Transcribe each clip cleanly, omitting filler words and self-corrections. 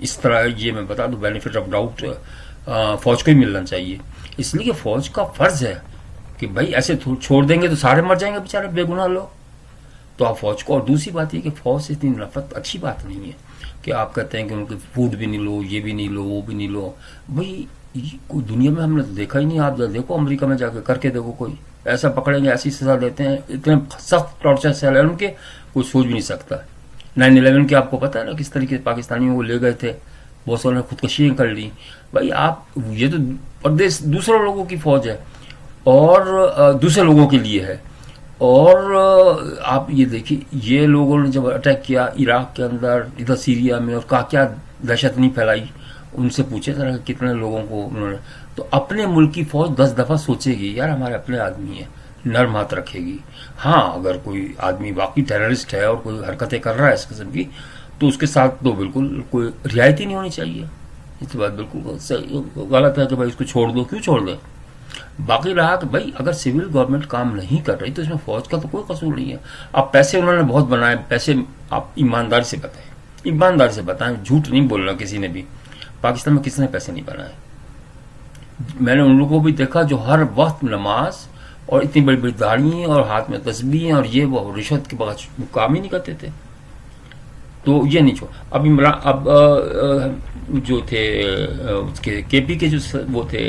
اس طرح یہ میں بتا دوں بینیفٹ آف ڈاؤٹ فوج کو ہی ملنا چاہیے، اس لیے کہ فوج کا فرض ہے کہ بھائی ایسے چھوڑ دیں گے تو سارے مر جائیں گے بیچارے بے گناہ لوگ، تو آپ فوج کو. اور دوسری بات یہ کہ فوج سے اتنی نفرت اچھی بات نہیں ہے کہ آپ کہتے ہیں کہ ان کے فوڈ بھی نہیں لو، یہ بھی نہیں لو، وہ بھی نہیں لو. بھائی کوئی دنیا میں ہم نے دیکھا ہی نہیں. آپ دیکھو امریکہ میں جا کے کر کے دیکھو، کوئی ایسا پکڑیں گے ایسی سزا دیتے ہیں، اتنے سخت ٹارچر سیل ہے ان کے، کوئی سوچ بھی نہیں سکتا. 9/11 کے آپ کو پتا ہے نا کس طریقے سے پاکستانیوں کو لے گئے تھے، بہت ساروں نے خودکشیاں کر لی. بھائی آپ یہ تو پردیش دوسرے لوگوں کی فوج ہے اور دوسرے لوگوں کے لیے ہے. اور آپ یہ دیکھیے یہ لوگوں نے جب اٹیک کیا عراق کے اندر، ادھر سیریا میں، اور کیا دہشت نہیں پھیلائی. ان سے پوچھے ذرا کہ کتنے لوگوں کو انہوں نے. تو اپنے ملک کی فوج 10 دفعہ سوچے گی یار ہمارے اپنے آدمی ہیں، نرم ہاتھ رکھے گی. ہاں اگر کوئی آدمی واقعی ٹیررسٹ ہے اور کوئی حرکتیں کر رہا ہے اس قسم کی، تو اس کے ساتھ تو بالکل کوئی رعایت ہی نہیں ہونی چاہیے. اس بات بالکل غلط ہے کہ بھائی اس کو چھوڑ دو. کیوں چھوڑ دیں؟ باقی رہا کہ بھائی اگر سول گورنمنٹ کام نہیں کر رہی تو اس میں فوج کا تو کوئی قصور نہیں ہے. اب پیسے انہوں نے بہت بنائے، پیسے آپ ایمانداری سے بتائیں، ایمانداری سے بتائیں، جھوٹ نہیں بولنا کسی نے بھی. پاکستان میں کسی نے پیسے نہیں بنائے. میں نے ان لوگوں کو بھی دیکھا جو ہر وقت نماز اور اتنی بڑی بڑی داڑھی اور ہاتھ میں تسبیح اور یہ وہ رشوت کے بغیر کام ہی نہیں کرتے تھے. تو یہ نہیں چھوڑ. اب جو تھے کے پی کے جو وہ تھے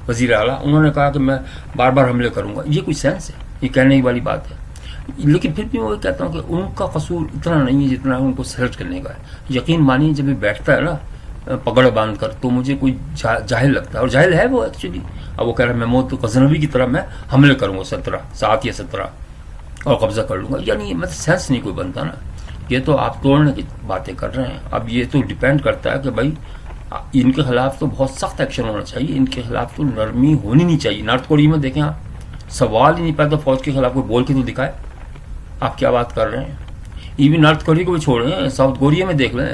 وزیر اعلیٰ، انہوں نے کہا کہ میں بار بار حملے کروں گا. یہ کوئی سینس ہے؟ یہ کہنے والی بات ہے. لیکن پھر بھی میں کہتا ہوں کہ ان کا قصور اتنا نہیں ہے جتنا ان کو سلیکٹ کرنے کا ہے. یقین مانیے جب یہ بیٹھتا ہے نا پگڑ باندھ کر تو مجھے کوئی جاہل لگتا ہے، اور جاہل ہے وہ ایکچولی. اب وہ کہہ رہا ہے میں موت غزنوی کی طرح میں حملے کروں گا 7 یا 17 اور قبضہ کر لوں گا. یعنی مطلب سینس نہیں کوئی بنتا نا. یہ تو آپ توڑنے کی باتیں کر رہے ہیں. اب یہ تو ڈیپینڈ کرتا ہے کہ بھائی ان کے خلاف تو بہت سخت ایکشن ہونا چاہیے، ان کے خلاف تو نرمی ہونی نہیں چاہیے. نارتھ کوریا میں دیکھیں آپ، سوال ہی نہیں پیدا فوج کے خلاف کوئی بول کے تو دکھائے. آپ کیا بات کر رہے ہیں؟ ایون نارتھ کوریا کو بھی چھوڑیں، ساؤتھ کوریا میں دیکھ لیں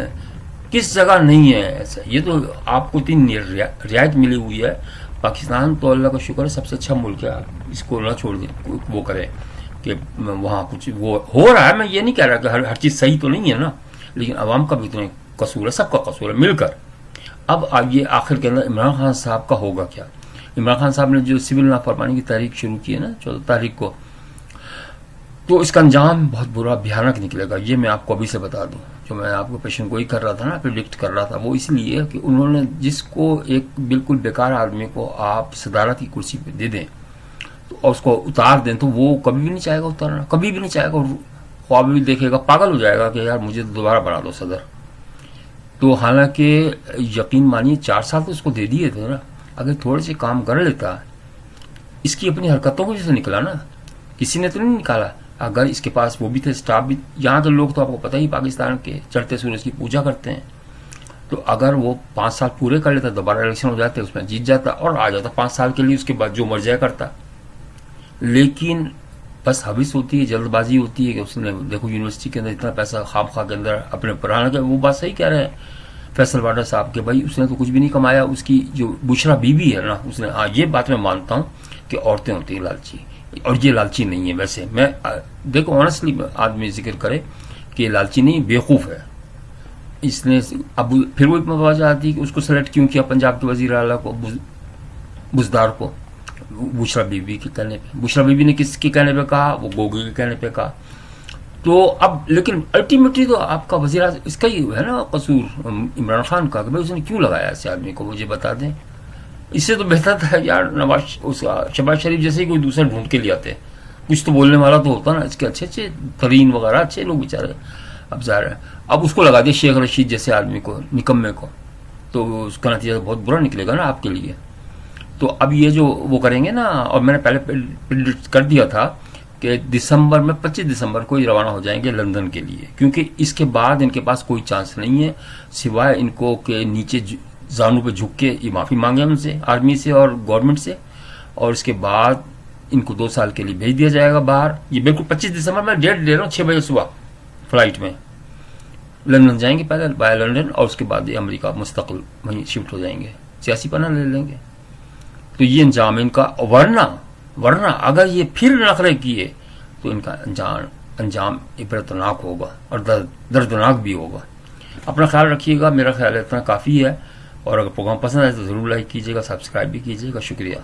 کس جگہ نہیں ہے ایسا. یہ تو آپ کو اتنی رعایت ملی ہوئی ہے. پاکستان تو اللہ کا شکر ہے سب سے اچھا ملک ہے. آپ اس کو نہ چھوڑ دیں وہ کرے کہ وہاں کچھ وہ ہو رہا ہے. میں یہ نہیں کہہ رہا کہ ہر چیز صحیح تو نہیں ہے نا، لیکن عوام کا بھی تو قصور ہے، سب کا قصور ہے مل کر. اب یہ آخر کے اندر عمران خان صاحب کا ہوگا کیا؟ عمران خان صاحب نے جو سول نافرمانی کی تحریک شروع کی ہے نا 14 تاریخ کو، تو اس کا انجام بہت برا بھیانک نکلے گا. یہ میں آپ کو ابھی سے بتا دوں. جو میں آپ کو پیشن گوئی کر رہا تھا نا، پریڈکٹ کر رہا تھا، وہ اس لیے کہ انہوں نے جس کو ایک بالکل بیکار آدمی کو آپ صدارت کی کرسی پہ دے دیں اور اس کو اتار دیں تو وہ کبھی بھی نہیں چاہے گا اتارنا، کبھی بھی نہیں چاہے گا. خواب بھی دیکھے گا، پاگل ہو جائے گا کہ یار مجھے دوبارہ بنا دو صدر. تو حالانکہ یقین مانیے 4 سال تو اس کو دے دیے تھے نا. اگر تھوڑے سے کام کر لیتا، اس کی اپنی حرکتوں کو جیسے نکلا نا، کسی نے تو نہیں نکالا. اگر اس کے پاس وہ بھی تھے، اسٹاف بھی، یہاں کے لوگ تو آپ کو پتہ ہی پاکستان کے چڑھتے سورج کی پوجا کرتے ہیں. تو اگر وہ 5 سال پورے کر لیتا، دوبارہ الیکشن ہو جاتے، اس میں جیت جاتا اور آ جاتا 5 سال کے لیے، اس کے بعد جو مرضی کرتا. لیکن بس حوث ہوتی ہے، جلد بازی ہوتی ہے کہ اس نے دیکھو یونیورسٹی کے اندر اتنا پیسہ خواب خواہ کے اندر اپنے پرانا کا. وہ بات صحیح کہہ رہے ہیں فیصل واڈر صاحب کے بھائی اس نے تو کچھ بھی نہیں کمایا. اس کی جو بشرا بیوی ہے نا، اس نے، ہاں یہ بات میں مانتا ہوں کہ عورتیں ہوتی ہیں لالچی، اور یہ لالچی نہیں ہے. ویسے میں دیکھو آنیسٹلی آدمی ذکر کرے کہ یہ لالچی نہیں، بیوقوف ہے. اس نے اب پھر وہ وجہ آتی کہ اس کو سلیکٹ کیوں کیا پنجاب کے وزیر اعلیٰ کو، بزدار کو، بشرا بیوی کے کہنے پہ. بشرا بیوی نے کس کے کہنے پہ کہا؟ وہ گوگی کے کہنے پہ کہا. تو اب لیکن الٹیمیٹلی تو آپ کا وزیر اعظم اس کا ہی ہے نا قصور، عمران خان کا، کہ بھائی اس نے کیوں لگایا ایسے آدمی کو، مجھے بتا دیں. اس سے تو بہتر تھا یار شہباز شریف جیسے ہی کوئی دوسرا ڈھونڈ کے لے آتے، کچھ تو بولنے والا تو ہوتا نا. اس کے اچھے ترین وغیرہ اچھے لوگ بیچارے. اب ظاہر ہے اب اس کو لگا دیا شیخ رشید جیسے آدمی کو، نکمے کو، تو اس کا نتیجہ بہت برا نکلے گا نا آپ کے لیے. تو اب یہ جو وہ کریں گے نا، اور میں نے پہلے پریڈکٹ کر دیا تھا کہ دسمبر میں 25 دسمبر کو ہی روانہ ہو جائیں گے لندن کے لیے، کیونکہ اس کے بعد ان کے پاس کوئی چانس نہیں ہے سوائے ان کو کہ نیچے زانو پہ جھک کے یہ معافی مانگے ان سے، آرمی سے اور گورنمنٹ سے، اور اس کے بعد ان کو 2 سال کے لیے بھیج دیا جائے گا باہر. یہ بالکل 25 دسمبر میں ڈیٹ دے رہا ہوں، 6 بجے صبح فلائٹ میں لندن جائیں گے پہلے بائی لندن، اور اس کے بعد یہ امریکہ مستقل وہیں شفٹ ہو جائیں گے، سیاسی پناہ لے لیں گے. تو یہ انجام ان کا. ورنہ اگر یہ پھر نخرے کیے تو ان کا انجام عبرتناک ہوگا اور دردناک بھی ہوگا. اپنا خیال رکھیے گا، میرا خیال اتنا کافی ہے، اور اگر پروگرام پسند آئے تو ضرور لائک کیجیے گا، سبسکرائب بھی کیجیے گا. شکریہ.